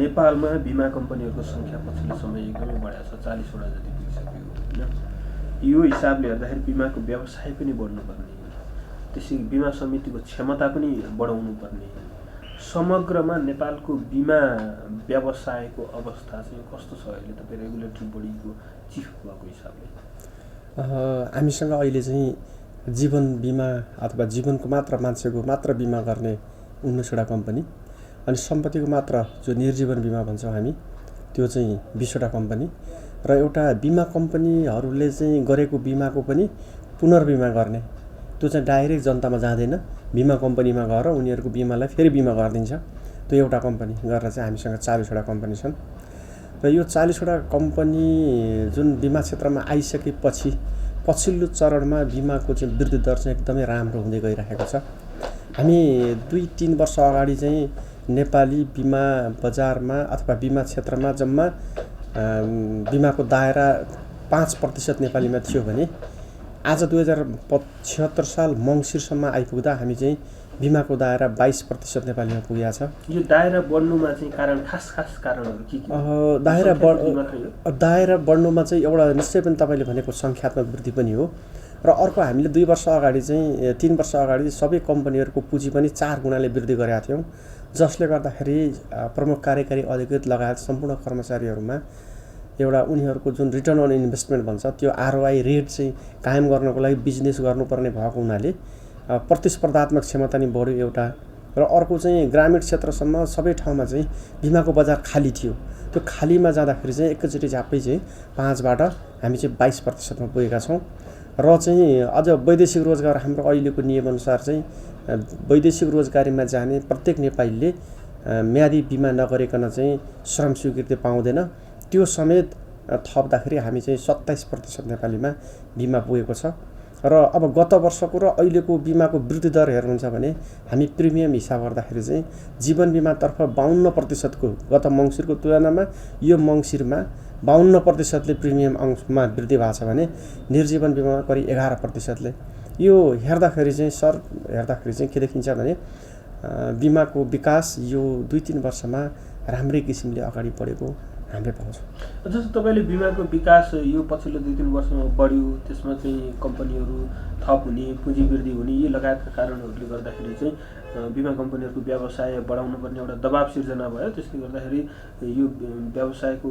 नेपालमा बिमा कम्पनीहरूको सङ्ख्या पछिल्लो समय एकदमै बढेको छ, 40वटा जति पुगिसक्यो होइन। यो हिसाबले हेर्दाखेरि बिमाको व्यवसाय पनि बढ्नुपर्ने, त्यसै बिमा समितिको क्षमता पनि बढाउनु पर्ने, समग्रमा नेपालको बिमा व्यवसायको अवस्था चाहिँ कस्तो छ अहिले तपाईँ रेगुलेटरी बडीको चिफ भएको हिसाबले? हामीसँग अहिले चाहिँ जीवन बिमा अथवा जीवनको मात्र मान्छेको मात्र बिमा गर्ने 19वटा कम्पनी अनि सम्पत्तिको मात्र जो निर्जीवन बिमा भन्छौँ हामी त्यो चाहिँ 20वटा कम्पनी र एउटा बिमा कम्पनीहरूले चाहिँ गरेको बिमाको पनि पुनर्बिमा गर्ने, त्यो चाहिँ डाइरेक्ट जनतामा जाँदैन, बिमा कम्पनीमा गएर उनीहरूको बिमालाई फेरि बिमा गरिदिन्छ। त्यो एउटा कम्पनी गरेर चाहिँ हामीसँग 40वटा कम्पनी छन् र यो 40वटा कम्पनी जुन बिमा क्षेत्रमा आइसकेपछि पछिल्लो चरणमा बिमाको चाहिँ वृद्धि दर चाहिँ एकदमै राम्रो हुँदै गइरहेको छ। हामी 2-3 वर्ष अगाडि चाहिँ नेपाली बिमा बजारमा अथवा बिमा क्षेत्रमा जम्मा बिमाको दायरा 5% नेपालीमा थियो भने आज 2075 साल मङ्सिरसम्म आइपुग्दा हामी चाहिँ बिमाको दायरा 22% नेपालीमा पुगेको छ। यो दायरा बढ्नुमा चाहिँ कारण खास कारणहरू के दायरा बढ्नुमा चाहिँ एउटा निश्चय पनि तपाईँले भनेको सङ्ख्यात्मक वृद्धि पनि हो र अर्को हामीले 2 वर्ष अगाडि चाहिँ 3 वर्ष अगाडि सबै कम्पनीहरूको पुँजी पनि 4 गुणाले वृद्धि गरेका थियौँ, जसले गर्दाखेरि प्रमुख कार्यकारी अधिकृत लगायत सम्पूर्ण कर्मचारीहरूमा एउटा उनीहरूको जुन रिटर्न अन इन्भेस्टमेन्ट भन्छ त्यो ROI रेट चाहिँ कायम गर्नको लागि बिजनेस गर्नुपर्ने भएको हुनाले प्रतिस्पर्धात्मक क्षमता नि बढ्यो एउटा र अर्को चाहिँ ग्रामीण क्षेत्रसम्म सबै ठाउँमा चाहिँ बिमाको बजार खाली थियो। त्यो खालीमा जाँदाखेरि चाहिँ एकैचोटि झ्याप्पै चाहिँ 5बाट हामी चाहिँ 22%मा पुगेका छौँ र चाहिँ अझ वैदेशिक रोजगार हाम्रो अहिलेको नियमअनुसार चाहिँ वैदेशिक रोजगारीमा जाने प्रत्येक नेपालीले म्यादी बिमा नगरिकन चाहिँ श्रम स्वीकृति पाउँदैन, त्यो समेत थप्दाखेरि हामी चाहिँ 27% नेपालीमा बिमा पुगेको छ र अब गत वर्षको र अहिलेको बिमाको वृद्धि दर हेर्नुहुन्छ भने हामी प्रिमियम हिसाब गर्दाखेरि चाहिँ जीवन बिमातर्फ 52% को गत मङ्सिरको तुलनामा यो मङ्सिरमा 52%ले प्रिमियम अंशमा वृद्धि भएको छ भने निर्जीवन बिमामा करिब 11%ले। यो हेर्दाखेरि चाहिँ के देखिन्छ भने बिमाको विकास यो 2-3 वर्षमा राम्रै किसिमले अगाडि बढेको हामीले पाउँछौँ। जस्तो तपाईँले बिमाको विकास यो पछिल्लो 2-3 वर्षमा बढ्यो, त्यसमा चाहिँ कम्पनीहरू थप हुने, पुँजी वृद्धि हुने यी लगायतका कारणहरूले गर्दाखेरि चाहिँ बिमा कम्पनीहरूको व्यवसाय बढाउनु पर्ने एउटा दबाब सिर्जना भयो, त्यसले गर्दाखेरि यो व्यवसायको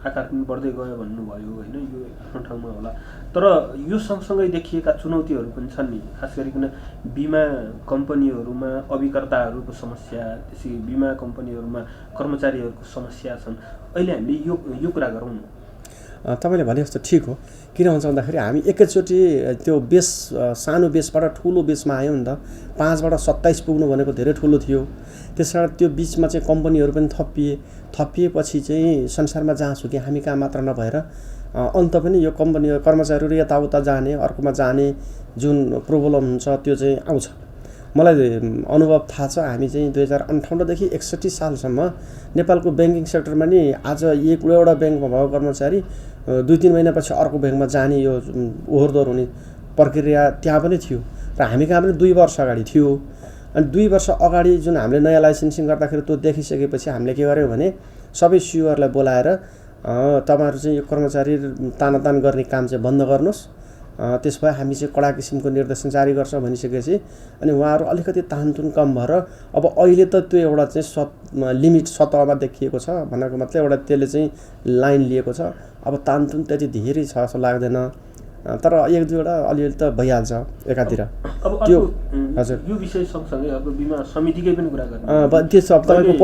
आकार पनि बढ्दै गयो भन्नुभयो होइन, यो आफ्नो ठाउँमा होला। तर यो सँगसँगै देखिएका चुनौतीहरू पनि छन् नि, खास गरिकन बिमा कम्पनीहरूमा अभिकर्ताहरूको समस्या, त्यसै बिमा कम्पनीहरूमा कर्मचारीहरूको समस्या छन्। अहिले हामीले यो कुरा गरौँ न। तपाईँले भने जस्तो ठिक हो, किन हुन्छ भन्दाखेरि हामी एकैचोटि त्यो बेस सानो बेसबाट ठुलो बेसमा आयौँ नि त। 5बाट 27 पुग्नु भनेको धेरै ठुलो थियो, त्यस कारण त्यो बिचमा चाहिँ कम्पनीहरू पनि थपिएपछि चाहिँ संसारमा जहाँसुकै हामी कहाँ मात्र नभएर अन्त पनि यो कम्पनी कर्मचारीहरू यताउता जाने अर्कोमा जाने जुन प्रोब्लम हुन्छ त्यो चाहिँ आउँछ। मलाई अनुभव थाहा छ, हामी चाहिँ 2058 देखि 61 सालसम्म नेपालको ब्याङ्किङ सेक्टरमा नि आज एउटा ब्याङ्कमा भएको कर्मचारी 2-3 महिनापछि अर्को ब्याङ्कमा जाने यो ओहोरदोहोर हुने प्रक्रिया त्यहाँ पनि थियो र हामी कहाँ पनि 2 वर्ष अगाडि थियो। अनि 2 वर्ष अगाडि जुन हामीले नयाँ लाइसेन्सिङ गर्दाखेरि त्यो देखिसकेपछि हामीले के गर्यौँ भने सबै CEOहरूलाई बोलाएर तपाईँहरू चाहिँ यो कर्मचारी तानातान गर्ने काम चाहिँ बन्द गर्नुहोस्, त्यसो भए हामी चाहिँ कडा किसिमको निर्देशन जारी गर्छौँ भनिसकेपछि अनि उहाँहरू अलिकति तानतुन कम भएर अब अहिले त त्यो एउटा चाहिँ लिमिट सतहमा देखिएको छ भनेको मतलब एउटा त्यसले चाहिँ लाइन लिएको छ। अब तानतुन त्यति धेरै छ जस्तो लाग्दैन, तर 1-2वटा अलिअलि त भइहाल्छ एकातिर। त्यो हजुर यो विषय सँगसँगै अब बिमा समितिकै पनि कुरा गर्नु त्यसो अब तपाईँको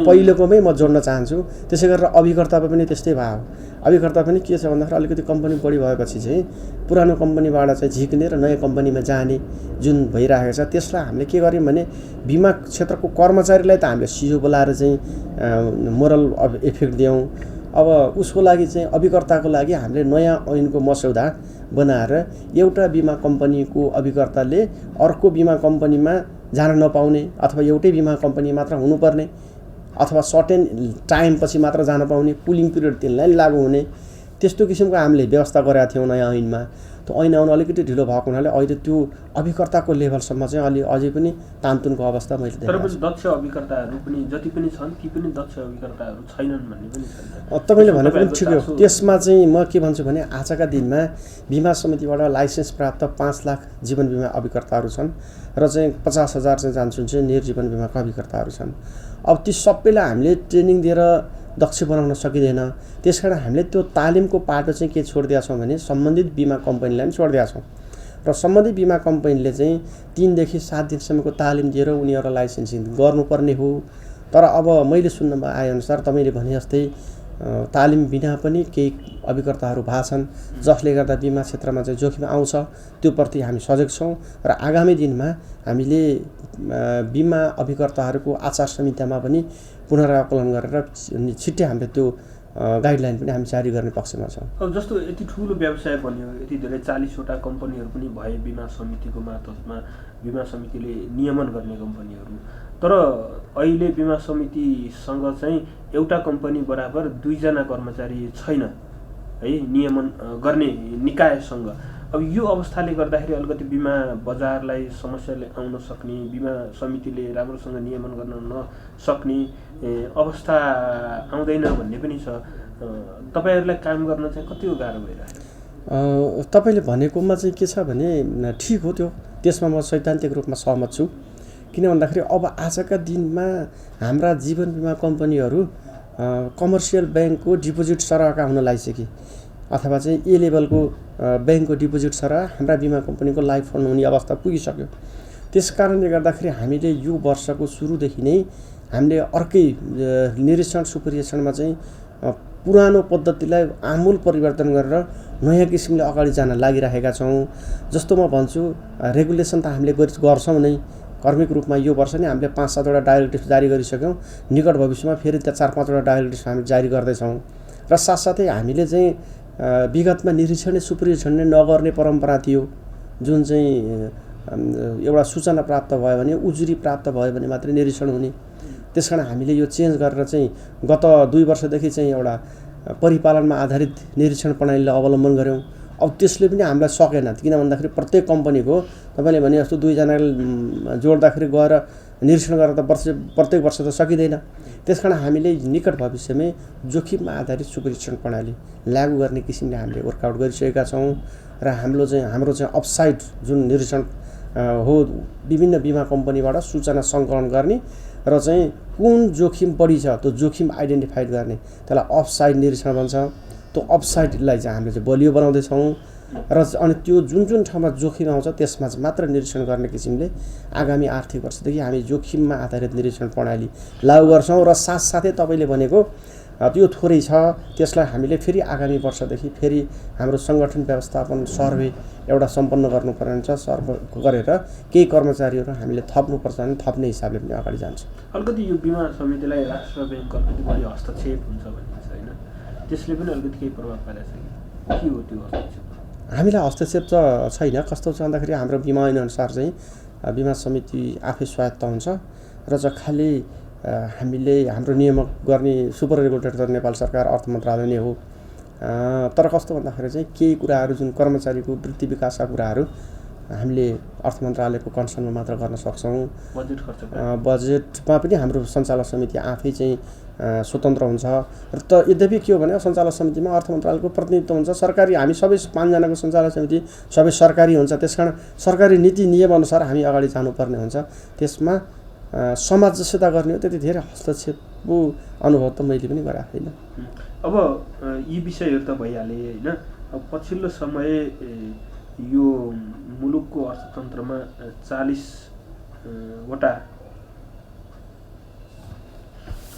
पहिलेकोमै म जोड्न चाहन्छु। त्यसै गरेर अभिकर्तामा पनि त्यस्तै भयो। अभिकर्ता पनि के छ भन्दाखेरि अलिकति कम्पनी बढी भएपछि चाहिँ पुरानो कम्पनीबाट चाहिँ झिक्ने र नयाँ कम्पनीमा जाने जुन भइरहेको छ त्यसलाई हामीले के गर्यौँ भने बिमा क्षेत्रको कर्मचारीलाई त हामीले CEO बोलाएर चाहिँ मोरल इफेक्ट दियौँ। अब उसको लागि चाहिँ अभिकर्ताको लागि हामीले नयाँ ऐनको मस्यौदा बनाएर एउटा बिमा कम्पनीको अभिकर्ताले अर्को बिमा कम्पनीमा जान नपाउने अथवा एउटै बिमा कम्पनी मात्र हुनुपर्ने अथवा सर्टेन टाइम पछि मात्र जान पाउने, पुलिङ पिरियड त्यसलाई लागू हुने, त्यस्तो किसिमको हामीले व्यवस्था गरेका थियौँ नयाँ ऐनमा। त्यो ऐन आउन अलिकति ढिलो भएको हुनाले अहिले त्यो अभिकर्ताको लेभलसम्म चाहिँ अलि अझै पनि तानतुनको अवस्था मैले तर देखेको पनि दक्ष अभिकर्ताहरू पनि जति पनि छन् ती पनि दक्ष अभिकर्ताहरू छैनन् भन्ने पनि छैन। तपाईँले भनेको पनि ठिकै हो। त्यसमा चाहिँ म के भन्छु भने आजका दिनमा बिमा समितिबाट लाइसेन्स प्राप्त 5 लाख जीवन बिमा अभिकर्ताहरू छन् र चाहिँ 50,000 चाहिँ जान्छन् चाहिँ निर्जीवन बिमाका अभिकर्ताहरू छन्। अब ती सबैलाई हामीले ट्रेनिङ दिएर दक्ष बनाउन सकिँदैन। त्यसकारण हामीले त्यो तालिमको पाटो चाहिँ के छोडिदिएका छौँ भने सम्बन्धित बिमा कम्पनीलाई पनि छोडिदिएका छौँ र सम्बन्धित बिमा कम्पनीले चाहिँ 3 देखि 7 दिनसम्मको तालिम दिएर उनीहरूलाई लाइसेन्सिङ गर्नुपर्ने हो। तर अब मैले सुन्नमा आएअनुसार तपाईँले भने जस्तै तालिम बिना पनि केही अभिकर्ताहरू भएका छन् जसले गर्दा बिमा क्षेत्रमा चाहिँ जोखिम आउँछ। त्यो प्रति हामी सजग छौँ र आगामी दिनमा हामीले बिमा अभिकर्ताहरूको आचार संहितामा पनि पुनरावलोकन गरेर छिट्टै हामीले त्यो गाइडलाइन पनि हामी जारी गर्ने पक्षमा छौँ। अब जस्तो यति ठुलो व्यवसाय बन्यो, यति धेरै 40वटा कम्पनीहरू पनि भए बिमा समितिको मार्फतमा, बिमा समितिले नियमन गर्ने कम्पनीहरू। तर अहिले बिमा समितिसँग चाहिँ एउटा कम्पनी बराबर 2 जना कर्मचारी छैन है नियमन गर्ने निकायसँग। अब यो अवस्थाले गर्दाखेरि अलिकति बिमा बजारलाई समस्याले आउन सक्ने, बिमा समितिले राम्रोसँग नियमन गर्न नसक्ने अवस्था आउँदैन भन्ने पनि छ। तपाईहरुलाई काम गर्न चाहिँ कति गाह्रो भइरहेको? तपाईले भनेकोमा चाहिँ के छ भने ठिक हो, त्यसमा म सैद्धान्तिक रूपमा सहमत छु। किन भन्दाखेरि अब आजका दिनमा हाम्रा जीवन बिमा कम्पनीहरू कमर्सियल ब्याङ्कको डिपोजिट सरहका हुन लागिसके अथवा चाहिँ ए लेभलको ब्याङ्कको डिपोजिट सरह हाम्रा बिमा कम्पनीको लाइफ फन्ड हुने अवस्था पुगिसक्यो। त्यस कारणले गर्दाखेरि हामीले यो वर्षको सुरुदेखि नै हामीले अर्कै निरीक्षण सुपरिवेक्षणमा चाहिँ पुरानो पद्धतिलाई आमूल परिवर्तन गरेर नयाँ किसिमले अगाडि जान लागिरहेका छौँ। जस्तो म भन्छु, रेगुलेसन त हामीले गर्छौँ नै, कर्मिक रूपमा यो वर्ष नै हामीले 5-7 वटा डाइरेक्टिभ जारी गरिसक्यौँ। निकट भविष्यमा फेरि त्यहाँ 4-5 वटा डाइरेक्टिभ हामी जारी गर्दैछौँ र साथसाथै हामीले चाहिँ विगतमा निरीक्षण सुपरिवेक्षण नगर्ने परम्परा थियो, जुन चाहिँ एउटा सूचना प्राप्त भयो भने उजुरी प्राप्त भयो भने मात्रै निरीक्षण हुने। त्यसकारण हामीले यो चेन्ज गरेर चाहिँ गत 2 वर्षदेखि चाहिँ एउटा परिपालनमा आधारित निरीक्षण प्रणालीलाई अवलम्बन गऱ्यौँ। अब त्यसले पनि हामीलाई सकेन, किन भन्दाखेरि प्रत्येक कम्पनीको तपाईँले भने जस्तो 2 जनाले जोड्दाखेरि गएर निरीक्षण गरेर त प्रत्येक वर्ष त सकिँदैन। त्यसकारण हामीले निकट भविष्यमै जोखिममा आधारित सुपरीक्षण प्रणाली लागू गर्ने किसिमले हामीले वर्कआउट गरिसकेका छौँ र हाम्रो चाहिँ अपसाइड जुन निरीक्षण हो विभिन्न बिमा कम्पनीबाट सूचना सङ्कलन गर्ने र चाहिँ कुन जोखिम बढी छ त्यो जोखिम आइडेन्टिफाइड गर्ने, त्यसलाई अपसाइड निरीक्षण भन्छ। त्यो अपसाइडलाई चाहिँ हामीले चाहिँ बलियो बनाउँदैछौँ र अनि त्यो जुन ठाउँमा जोखिम आउँछ त्यसमा चाहिँ मात्र निरीक्षण गर्ने किसिमले आगामी आर्थिक वर्षदेखि हामी जोखिममा आधारित निरीक्षण प्रणाली लागू गर्छौँ। र साथसाथै तपाईँले भनेको त्यो थोरै छ, त्यसलाई हामीले फेरि आगामी वर्षदेखि फेरि हाम्रो सङ्गठन व्यवस्थापन सर्वे एउटा सम्पन्न गर्नुपर्ने हुन्छ। सर्वे गरेर केही कर्मचारीहरू हामीले थप्नुपर्छ भने थप्ने हिसाबले पनि अगाडि जान्छ। अलिकति यो बिमा समितिलाई राष्ट्र ब्याङ्क अलिकति बढी हस्तक्षेप हुन्छ भनिन्छ होइन, त्यसले पनि अलिकति केही प्रभाव पारेको छ कि? के हो त्यो हस्तक्षेप? हामीलाई हस्तक्षेप त छैन। कस्तो छ भन्दाखेरि हाम्रो बिमा ऐनअनुसार चाहिँ बिमा समिति आफै स्वायत्त हुन्छ र चाहिँ खालि हामीले हाम्रो नियामक गर्ने सुपर रेगुलेटर त नेपाल सरकार अर्थ मन्त्रालय नै हो। तर कस्तो भन्दाखेरि चाहिँ केही कुराहरू जुन कर्मचारीको वृत्ति विकासका कुराहरू हामीले अर्थ मन्त्रालयको कन्सर्नमा मात्र गर्न सक्छौँ। बजेटमा पनि हाम्रो सञ्चालक समिति आफै चाहिँ स्वतन्त्र हुन्छ र त यद्यपि के हो भने सञ्चालक समितिमा अर्थ मन्त्रालयको प्रतिनिधित्व हुन्छ। सरकारी हामी सबै 5 जनाको सञ्चालक समिति सबै सरकारी हुन्छ। त्यसकारण सरकारी नीति नियम अनुसार हामी अगाडि जानुपर्ने हुन्छ। त्यसमा समाजसेवा गर्ने हो, त्यति धेरै हस्तक्षेपको अनुभव त मैले पनि गरेको छैन। अब यी विषयहरू त भइहाले होइन। अब पछिल्लो समय यो मुलुकको अर्थतन्त्रमा 40 वटा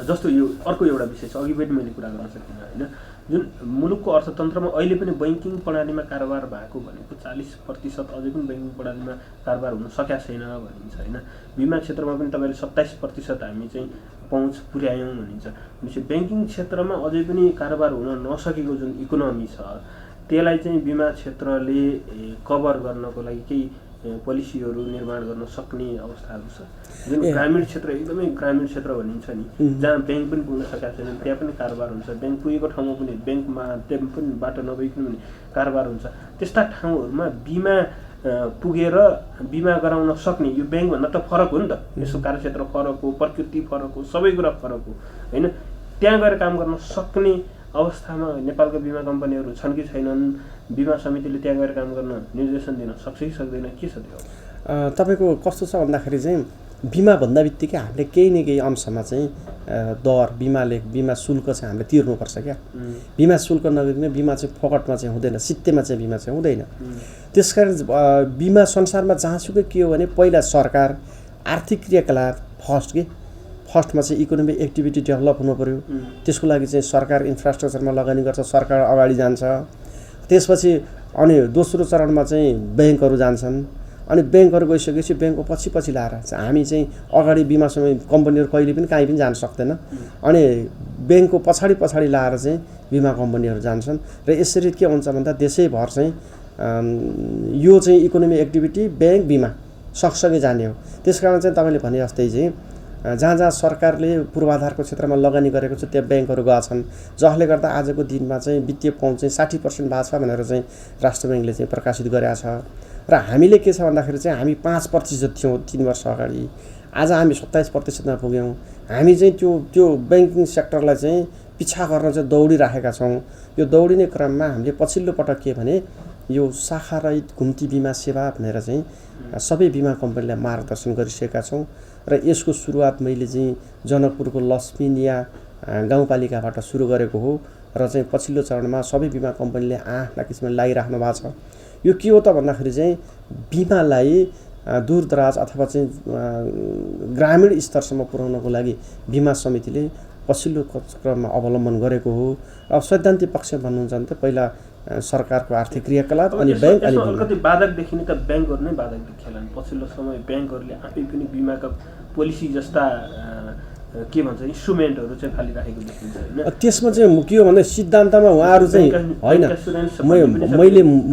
जस्तो यो अर्को एउटा विषय छ, अघि पनि मैले कुरा गर्न सकिनँ होइन। जुन मुलुकको अर्थतन्त्रमा अहिले पनि बैङ्किङ प्रणालीमा कारोबार भएको भनेको 40% अझै पनि बैङ्किङ प्रणालीमा कारोबार हुन सकेका छैन भनिन्छ होइन। बिमा क्षेत्रमा पनि तपाईँले 27% हामी चाहिँ पहुँच पुर्यायौँ भनिन्छ। भनेपछि ब्याङ्किङ क्षेत्रमा अझै पनि कारोबार हुन नसकेको जुन इकोनोमी छ त्यसलाई चाहिँ बिमा क्षेत्रले कभर गर्नको लागि केही पोलिसीहरू निर्माण गर्न सक्ने अवस्थाहरू छ जुन ग्रामीण क्षेत्र एकदमै ग्रामीण क्षेत्र भनिन्छ नि जहाँ ब्याङ्क पनि पुग्न सकेका छैनन् त्यहाँ पनि कारोबार हुन्छ ब्याङ्क पुगेको ठाउँमा पनि ब्याङ्कमा त्यहाँ पनि बाटो नभइकन पनि कारोबार हुन्छ त्यस्ता ठाउँहरूमा बिमा पुगेर बिमा गराउन सक्ने यो ब्याङ्कभन्दा त फरक हो नि त यसको कार्यक्षेत्र फरक हो प्रकृति फरक हो सबै कुरा फरक हो होइन त्यहाँ गएर काम गर्न सक्ने अवस्थामा नेपालका बिमा कम्पनीहरू छन् कि छैनन् बिमा समितिले त्यहाँ गएर काम गर्न निर्देशन दिन सक्छ कि सक्दैन के छ त्यो तपाईँको कस्तो छ भन्दाखेरि चाहिँ बिमा भन्दा बित्तिकै हामीले केही न केही अंशमा चाहिँ दर बिमा शुल्क चाहिँ हामीले तिर्नुपर्छ क्या बिमा शुल्क नगरिकन बिमा चाहिँ फोकटमा चाहिँ हुँदैन सित्तेमा चाहिँ बिमा चाहिँ हुँदैन त्यसकारण बिमा संसारमा जहाँसुकै के हो भने पहिला सरकार आर्थिक क्रियाकलाप फर्स्टमा चाहिँ इकोनोमिक एक्टिभिटी डेभलप हुनु पर्यो त्यसको लागि चाहिँ सरकार इन्फ्रास्ट्रक्चरमा लगानी गर्छ सरकार अगाडि जान्छ त्यसपछि अनि दोस्रो चरणमा चाहिँ ब्याङ्कहरू जान्छन् अनि ब्याङ्कहरू गइसकेपछि ब्याङ्कको पछि लाएर हामी चाहिँ अगाडि बिमा कम्पनीहरू कहिले पनि कहीँ पनि जान सक्दैन अनि ब्याङ्कको पछाडि लाएर चाहिँ बिमा कम्पनीहरू जान्छन् र यसरी के हुन्छ भन्दा देशैभर चाहिँ यो चाहिँ इकोनोमिक एक्टिभिटी ब्याङ्क बिमा सँगसँगै जाने हो त्यसकारण चाहिँ तपाईँले भने जस्तै चाहिँ जहाँ सरकारले पूर्वाधारको क्षेत्रमा लगानी गरेको छ त्यहाँ ब्याङ्कहरू गएका छन् जसले गर्दा आजको दिनमा चाहिँ वित्तीय पहुँच चाहिँ 60% भएको छ भनेर चाहिँ राष्ट्र ब्याङ्कले चाहिँ प्रकाशित गरेका छ र हामीले के छ भन्दाखेरि चाहिँ हामी 5% थियौँ 3 वर्ष अगाडि आज हामी 27%मा पुग्यौँ हामी चाहिँ त्यो ब्याङ्किङ सेक्टरलाई चाहिँ पिछा गर्न चाहिँ दौडिराखेका छौँ यो दौडिने क्रममा हामीले पछिल्लो पटक के भने यो शाखारहित घुम्ती बिमा सेवा भनेर चाहिँ सबै बिमा कम्पनीलाई मार्गदर्शन गरिसकेका छौँ र यसको सुरुवात मैले चाहिँ जनकपुरको लक्ष्मीनिया गाउँपालिकाबाट सुरु गरेको हो र चाहिँ पछिल्लो चरणमा सबै बिमा कम्पनीले आफ्ना किसिमले लगाइराख्नु भएको छ यो के हो त भन्दाखेरि चाहिँ बिमालाई दूरदराज अथवा चाहिँ ग्रामीण स्तरसम्म पुर्याउनको लागि बिमा समितिले पछिल्लो क्रममा अवलम्बन गरेको हो अब सैद्धान्तिक पक्ष भन्नुहुन्छ भने त पहिला सरकारको आर्थिक क्रियाकलाप अनि ब्याङ्क अनि अलिकति बाधक देखिने त ब्याङ्कहरू नै बाधक देखिएलान् पछिल्लो समय ब्याङ्कहरूले आफै पनि बिमाका पोलिसी जस्ता के भन्छ इन्स्ट्रुमेन्टहरू चाहिँ फालिराखेको देखिन्छ हैन त्यसमा चाहिँ के हो भने सिद्धान्तमा उहाँहरू चाहिँ होइन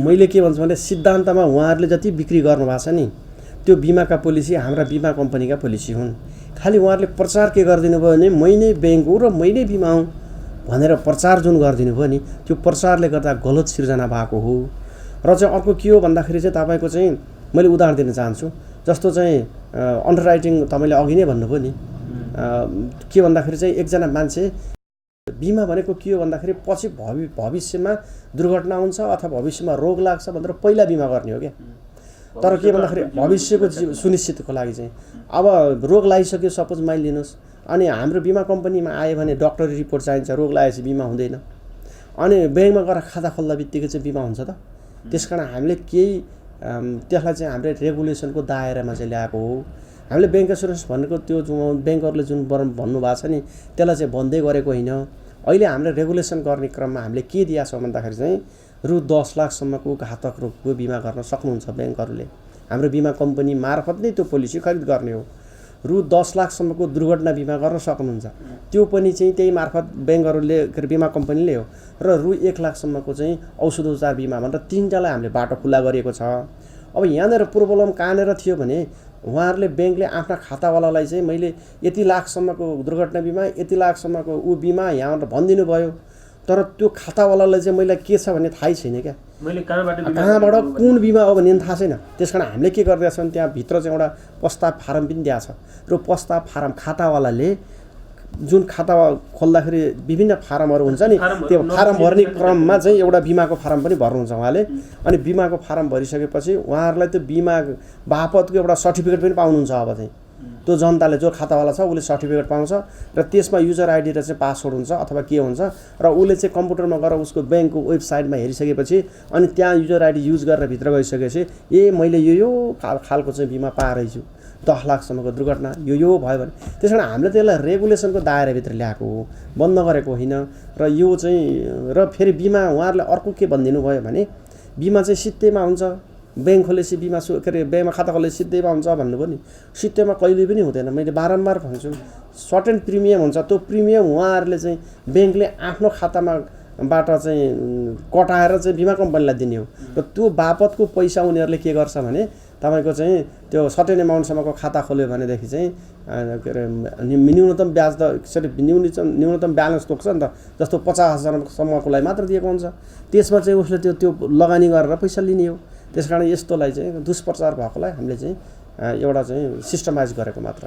मैले के भन्छु भने सिद्धान्तमा उहाँहरूले जति बिक्री गर्नुभएको छ नि त्यो बिमाका पोलिसी हाम्रा बिमा कम्पनीका पोलिसी हुन् खालि उहाँहरूले प्रचार के गरिदिनु भयो भने मै नै ब्याङ्क हो र मै नै बिमा हुँ भनेर प्रचार जुन गरिदिनु भयो नि त्यो प्रचारले गर्दा गलत सिर्जना भएको हो र चाहिँ अर्को के हो भन्दाखेरि चाहिँ तपाईँको चाहिँ मैले उदाहरण दिन चाहन्छु जस्तो चाहिँ अन्डरराइटिङ तपाईँले अघि नै भन्नुभयो नि के भन्दाखेरि चाहिँ एकजना मान्छे बिमा भनेको के हो भन्दाखेरि पछि भविष्यमा दुर्घटना हुन्छ अथवा भविष्यमा रोग लाग्छ भनेर पहिला बिमा गर्ने हो क्या तर के भन्दाखेरि भविष्यको सुनिश्चितको लागि चाहिँ अब रोग लागिसक्यो सपोज माइन लिनुहोस् अनि हाम्रो बिमा कम्पनीमा आयो भने डक्टरी रिपोर्ट चाहिन्छ रोग लागेपछि बिमा हुँदैन अनि ब्याङ्कमा गएर खाता खोल्दा बित्तिकै चाहिँ बिमा हुन्छ त त्यसकारण हामीले केही त्यसलाई चाहिँ हामीले रेगुलेसनको दायरामा चाहिँ ल्याएको हो हामीले ब्याङ्क इन्सुरेन्स भनेको त्यो ब्याङ्कहरूले जुन भन्नुभएको छ नि त्यसलाई चाहिँ बन्दै गरेको होइन अहिले हामीले रेगुलेसन गर्ने क्रममा हामीले के दिएको छ भन्दाखेरि चाहिँ रु 10 लाखसम्मको घातक रोगको बिमा गर्न सक्नुहुन्छ ब्याङ्कहरूले हाम्रो बिमा कम्पनी मार्फत नै त्यो पोलिसी खरिद गर्ने हो रु 10 लाखसम्मको दुर्घटना बिमा गर्न सक्नुहुन्छ त्यो पनि चाहिँ त्यही मार्फत ब्याङ्कहरूले बिमा कम्पनीले हो र रु 1 लाखसम्मको चाहिँ औषधोपचार बिमा भनेर तीनटालाई हामीले बाटो खुला गरिएको छ अब यहाँनिर प्रोब्लम कहाँनिर थियो भने उहाँहरूले ब्याङ्कले आफ्ना खातावालालाई चाहिँ मैले यति लाखसम्मको दुर्घटना बिमा यति लाखसम्मको बिमा यहाँबाट भनिदिनु भयो तर त्यो खातावालालाई चाहिँ मैले के छ भन्ने थाहै छैन क्या मैले कहाँबाट कुन बिमा हो भन्ने थाहा छैन त्यसकारण हामीले के गरिरहेको छौँ त्यहाँ भित्र चाहिँ एउटा प्रस्ताव फारम पनि दिएको छ र प्रस्ताव फारम खातावालाले जुन खाता खोल्दाखेरि विभिन्न फारमहरू हुन्छ नि त्यो फारम भर्ने क्रममा चाहिँ एउटा बिमाको फारम पनि भर्नुहुन्छ उहाँले अनि बिमाको फारम भरिसकेपछि उहाँहरूलाई त्यो बिमा बापतको एउटा सर्टिफिकेट पनि पाउनुहुन्छ अब चाहिँ त्यो जनताले जो खातावाला छ उसले सर्टिफिकेट पाउँछ र त्यसमा युजर आइडी र चाहिँ पासवर्ड हुन्छ अथवा के हुन्छ र उसले चाहिँ कम्प्युटरमा गएर उसको ब्याङ्कको वेबसाइटमा हेरिसकेपछि अनि त्यहाँ युजर आइडी युज गरेर भित्र गइसकेपछि मैले यो खालको चाहिँ बिमा पाएछु 10 लाखसम्मको दुर्घटना यो भयो भने त्यसकारण हामीले त्यसलाई रेगुलेसनको दायराभित्र ल्याएको हो बन्द गरेको होइन र यो चाहिँ र फेरि बिमा उहाँहरूले अर्को के भनिदिनु भयो भने बिमा चाहिँ सित्तैमा हुन्छ ब्याङ्क खोलेपछि बिमा के अरे ब्याङ्कमा खाता खोलेपछि सित्तैमा हुन्छ भन्नुभयो नि सित्तैमा कहिले पनि हुँदैन मैले बारम्बार भन्छु सर्टेन प्रिमियम हुन्छ त्यो प्रिमियम उहाँहरूले चाहिँ ब्याङ्कले आफ्नो खातामा बाट चाहिँ कटाएर चाहिँ बिमा कम्पनीलाई दिने हो र त्यो बापतको पैसा उनीहरूले के गर्छ भने तपाईँको चाहिँ त्यो सर्टेन एमाउन्टसम्मको खाता खोल्यो भनेदेखि चाहिँ के अरे न्यूनतम ब्याज त यसरी न्यूनतम ब्यालेन्स तोक्छ नि त, जस्तो 50,000सम्मकोलाई मात्र दिएको हुन्छ। त्यसमा चाहिँ उसले त्यो लगानी गरेर पैसा लिने हो। त्यस कारण यस्तोलाई चाहिँ दुष्प्रचार भएकोलाई हामीले चाहिँ एउटा चाहिँ सिस्टमाइज गरेको मात्र।